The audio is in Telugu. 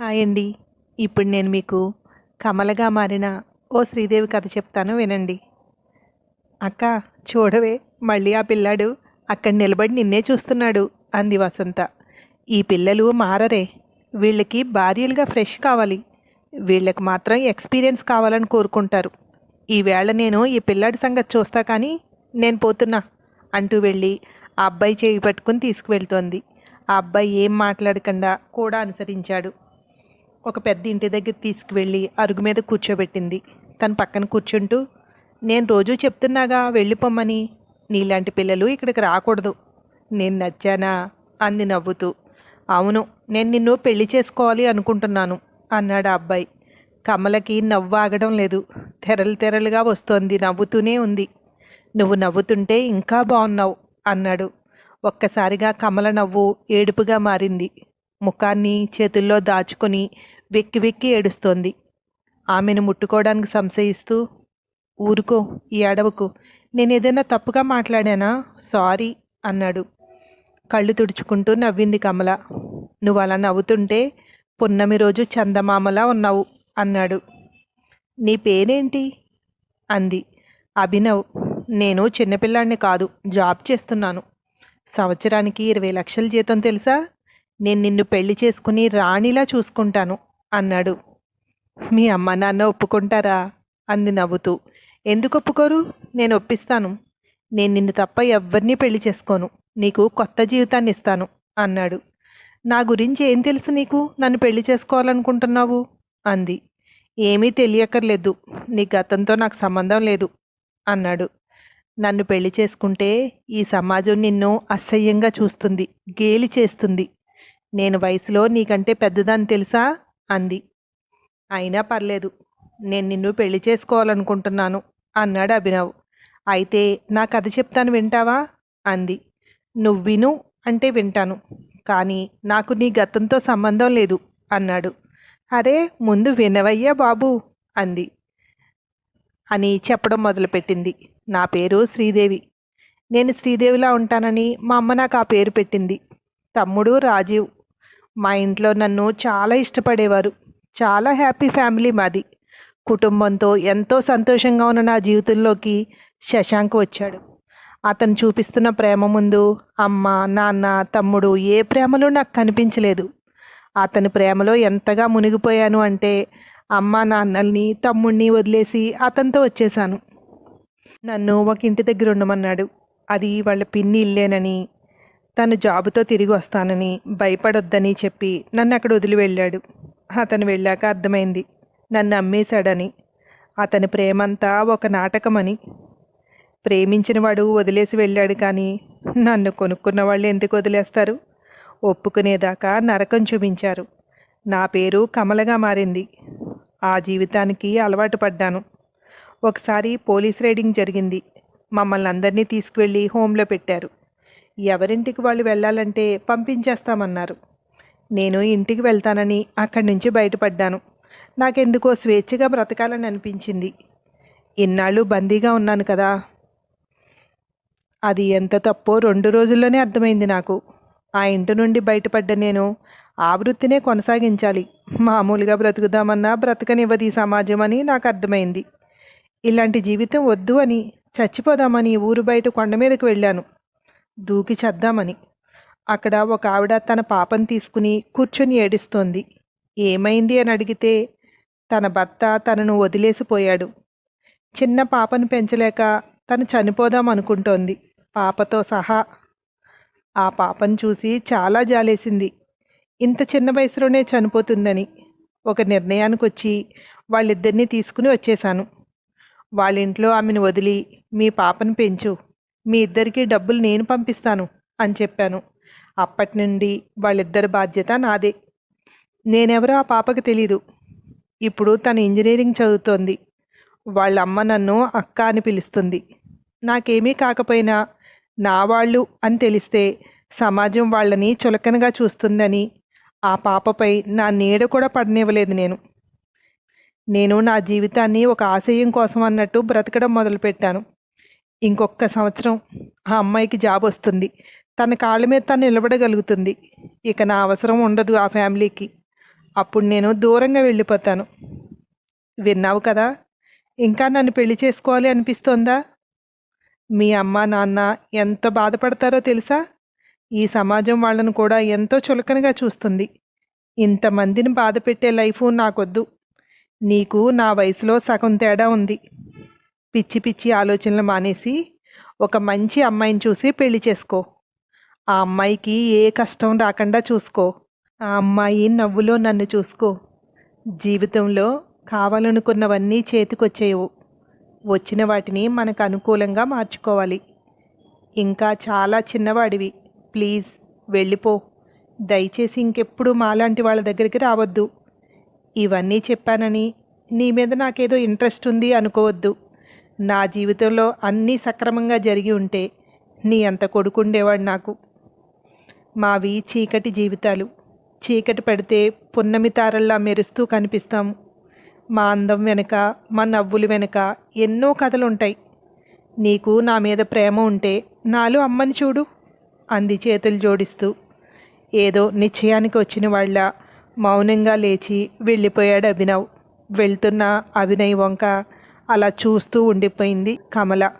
హాయ్ అండి. ఇప్పుడు నేను మీకు కమలగా మారిన ఓ శ్రీదేవి కథ చెప్తాను వినండి. అక్క, చూడవే, మళ్ళీ ఆ పిల్లాడు అక్కడ నిలబడి నిన్నే చూస్తున్నాడు అంది వసంత. ఈ పిల్లలు మారరే. వీళ్ళకి భార్యలుగా ఫ్రెష్ కావాలి. వీళ్ళకి మాత్రం ఎక్స్పీరియన్స్ కావాలని కోరుకుంటారు. ఈవేళ నేను ఈ పిల్లాడి సంగతి చూస్తా కానీ నేను పోతున్నా అంటూ వెళ్ళి ఆ అబ్బాయి చేయి పట్టుకుని తీసుకువెళ్తోంది. ఆ అబ్బాయి ఏం మాట్లాడకుండా కూడా అనుసరించాడు. ఒక పెద్ద ఇంటి దగ్గర తీసుకువెళ్ళి అరుగు మీద కూర్చోబెట్టింది. తన పక్కన కూర్చుంటూ, నేను రోజూ చెప్తున్నాగా వెళ్ళిపోమ్మని. నీలాంటి పిల్లలు ఇక్కడికి రాకూడదు. నేను నచ్చానా అంది నవ్వుతూ. అవును, నేను నిన్ను పెళ్లి చేసుకోవాలి అనుకుంటున్నాను అన్నాడు ఆ అబ్బాయి. కమలకి నవ్వు ఆగడం లేదు. తెరలు తెరలుగా వస్తోంది, నవ్వుతూనే ఉంది. నువ్వు నవ్వుతుంటే ఇంకా బాగున్నావు అన్నాడు. ఒక్కసారిగా కమల నవ్వు ఏడుపుగా మారింది. ముఖాన్ని చేతుల్లో దాచుకొని వెక్కి వెక్కి ఏడుస్తోంది. ఆమెను ముట్టుకోవడానికి సంశయిస్తూ, ఊరుకో, ఈ ఏడవకు, నేనేదైనా తప్పుగా మాట్లాడానా, సారీ అన్నాడు. కళ్ళు తుడుచుకుంటూ నవ్వింది కమల. నువ్వు అలా నవ్వుతుంటే పున్నమి రోజు చందమామలా ఉన్నావు అన్నాడు. నీ పేరేంటి అంది. అభినవ్. నేను చిన్నపిల్లాడిని కాదు, జాబ్ చేస్తున్నాను. సంవత్సరానికి 20 లక్షల జీతం తెలుసా. నేను నిన్ను పెళ్లి చేసుకుని రాణిలా చూసుకుంటాను అన్నాడు. మీ అమ్మ నాన్న ఒప్పుకుంటారా అంది నవ్వుతూ. ఎందుకు ఒప్పుకోరు, నేను ఒప్పిస్తాను. నేను నిన్ను తప్ప ఎవ్వరినీ పెళ్లి చేసుకోను. నీకు కొత్త జీవితాన్ని ఇస్తాను అన్నాడు. నా గురించి ఏం తెలుసు నీకు, నన్ను పెళ్లి చేసుకోవాలనుకుంటున్నావు అంది. ఏమీ తెలియక్కర్లేదు, నీ గతంతో నాకు సంబంధం లేదు అన్నాడు. నన్ను పెళ్లి చేసుకుంటే ఈ సమాజం నిన్ను అసహ్యంగా చూస్తుంది, గేలి చేస్తుంది. నేను వయసులో నీకంటే పెద్దదాన్ని తెలుసా అంది. అయినా పర్లేదు, నేను నిన్ను పెళ్లి చేసుకోవాలనుకుంటున్నాను అన్నాడు అభినవ్. అయితే నా కథ చెప్తాను, వింటావా అంది. నువ్వు విను అంటే వింటాను, కానీ నాకు నీ గతంతో సంబంధం లేదు అన్నాడు. అరే, ముందు వినవయ్యా బాబు అంది అని చెప్పడం మొదలుపెట్టింది. నా పేరు శ్రీదేవి. నేను శ్రీదేవిలా ఉంటానని మా అమ్మ నాకు ఆ పేరు పెట్టింది. తమ్ముడు రాజీవ్. మా ఇంట్లో నన్ను చాలా ఇష్టపడేవారు. చాలా హ్యాపీ ఫ్యామిలీ మాది. కుటుంబంతో ఎంతో సంతోషంగా ఉన్న నా జీవితంలోకి శశాంక్ వచ్చాడు. అతను చూపిస్తున్న ప్రేమ ముందు అమ్మ, నాన్న, తమ్ముడు ఏ ప్రేమలో నాకు కనిపించలేదు. అతని ప్రేమలో ఎంతగా మునిగిపోయాను అంటే అమ్మ నాన్నల్ని, తమ్ముడిని వదిలేసి అతనితో వచ్చేశాను. నన్ను ఒక ఇంటి దగ్గర ఉండమన్నాడు. అది వాళ్ళ పిన్ని ఇల్లేనని, తను జాబుతో తిరిగి వస్తానని, భయపడొద్దని చెప్పి నన్ను అక్కడ వదిలి వెళ్ళాడు. అతను వెళ్ళాక అర్థమైంది నన్ను అమ్మేశాడని. అతని ప్రేమంతా ఒక నాటకమని. ప్రేమించిన వాడు వదిలేసి వెళ్ళాడు, కానీ నన్ను కొనుక్కున్న వాళ్ళు ఎందుకు వదిలేస్తారు? ఒప్పుకునేదాకా నరకం చూపించారు. నా పేరు కమలగా మారింది. ఆ జీవితానికి అలవాటు పడ్డాను. ఒకసారి పోలీస్ రైడింగ్ జరిగింది. మమ్మల్ని అందరినీ తీసుకువెళ్ళి హోంలో పెట్టారు. ఎవరింటికి వాళ్ళు వెళ్ళాలంటే పంపించేస్తామన్నారు. నేను ఇంటికి వెళ్తానని అక్కడి నుంచి బయటపడ్డాను. నాకెందుకో స్వేచ్ఛగా బ్రతకాలని అనిపించింది. ఇన్నాళ్ళు బందీగా ఉన్నాను కదా. అది ఎంత తప్పో 2 రోజుల్లోనే అర్థమైంది నాకు. ఆ ఇంటి నుండి బయటపడ్డ నేను ఆ వృత్తినే కొనసాగించాలి. మామూలుగా బ్రతుకుదామన్నా బ్రతకనివ్వదు ఈ సమాజం అని నాకు అర్థమైంది. ఇలాంటి జీవితం వద్దు అని, చచ్చిపోదామని ఊరు బయట కొండ మీదకి వెళ్ళాను, దూకి చద్దామని. అక్కడ ఒక ఆవిడ తన పాపను తీసుకుని కూర్చొని ఏడుస్తోంది. ఏమైంది అని అడిగితే తన భర్త తనను వదిలేసిపోయాడు. చిన్న పాపను పెంచలేక తను చనిపోదాం అనుకుంటోంది, పాపతో సహా. ఆ పాపను చూసి చాలా జాలేసింది. ఇంత చిన్న వయసులోనే చనిపోతుందని ఒక నిర్ణయానికి వచ్చి వాళ్ళిద్దరినీ తీసుకుని వచ్చేశాను. వాళ్ళ ఇంట్లో ఆమెను వదిలి, మీ పాపను పెంచు, మీ ఇద్దరికీ డబ్బులు నేను పంపిస్తాను అని చెప్పాను. అప్పటి నుండి వాళ్ళిద్దరి బాధ్యత నాదే. నేనెవరో ఆ పాపకు తెలీదు. ఇప్పుడు తను ఇంజనీరింగ్ చదువుతోంది. వాళ్ళ అమ్మ నన్ను అక్క అని పిలుస్తుంది. నాకేమీ కాకపోయినా నా వాళ్ళు అని తెలిస్తే సమాజం వాళ్ళని చులకనగా చూస్తుందని ఆ పాపపై నా నీడ కూడా పడనివ్వలేదు నేను. నేను నా జీవితాన్ని ఒక ఆశయం కోసం అన్నట్టు బ్రతకడం మొదలుపెట్టాను. ఇంకొక సంవత్సరం ఆ అమ్మాయికి జాబ్ వస్తుంది. తన కాళ్ళ మీద తను నిలబడగలుగుతుంది. ఇక నా అవసరం ఉండదు ఆ ఫ్యామిలీకి. అప్పుడు నేను దూరంగా వెళ్ళిపోతాను. విన్నావు కదా? ఇంకా నన్ను పెళ్లి చేసుకోవాలి అనిపిస్తోందా? మీ అమ్మ నాన్న ఎంత బాధపడతారో తెలుసా? ఈ సమాజం వాళ్ళను కూడా ఎంతో చులకనగా చూస్తుంది. ఇంతమందిని బాధ పెట్టే లైఫు నాకొద్దు. నీకు నా వయసులో సగం తేడా ఉంది. పిచ్చి పిచ్చి ఆలోచనలు మానేసి ఒక మంచి అమ్మాయిని చూసి పెళ్లి చేసుకో. ఆ అమ్మాయికి ఏ కష్టం రాకుండా చూసుకో. ఆ అమ్మాయి నవ్వులో నన్ను చూసుకో. జీవితంలో కావాలనుకున్నవన్నీ చేతికొచ్చేయవు. వచ్చిన వాటిని మనకు అనుకూలంగా మార్చుకోవాలి. ఇంకా చాలా చిన్నవాడివి. ప్లీజ్ వెళ్ళిపో. దయచేసి ఇంకెప్పుడు మాలాంటి వాళ్ళ దగ్గరికి రావద్దు. ఇవన్నీ చెప్పానని నీ మీద నాకేదో ఇంట్రెస్ట్ ఉంది అనుకోవద్దు. నా జీవితంలో అన్నీ సక్రమంగా జరిగి ఉంటే నీ అంత కొడుకుండేవాడు నాకు. మావి చీకటి జీవితాలు. చీకటి పడితే పున్నమి తారల్లా మెరుస్తూ కనిపిస్తాము. మా అందం వెనుక, మా నవ్వులు వెనుక ఎన్నో కథలుంటాయి. నీకు నా మీద ప్రేమ ఉంటే నాలో అమ్మని చూడు అంది చేతులు జోడిస్తూ. ఏదో నిశ్చయానికి వచ్చిన వాళ్ళ మౌనంగా లేచి వెళ్ళిపోయాడు అభినవ్. వెళ్తున్న అభినయ్ వంక అలా చూస్తూ ఉండిపోయింది కమల.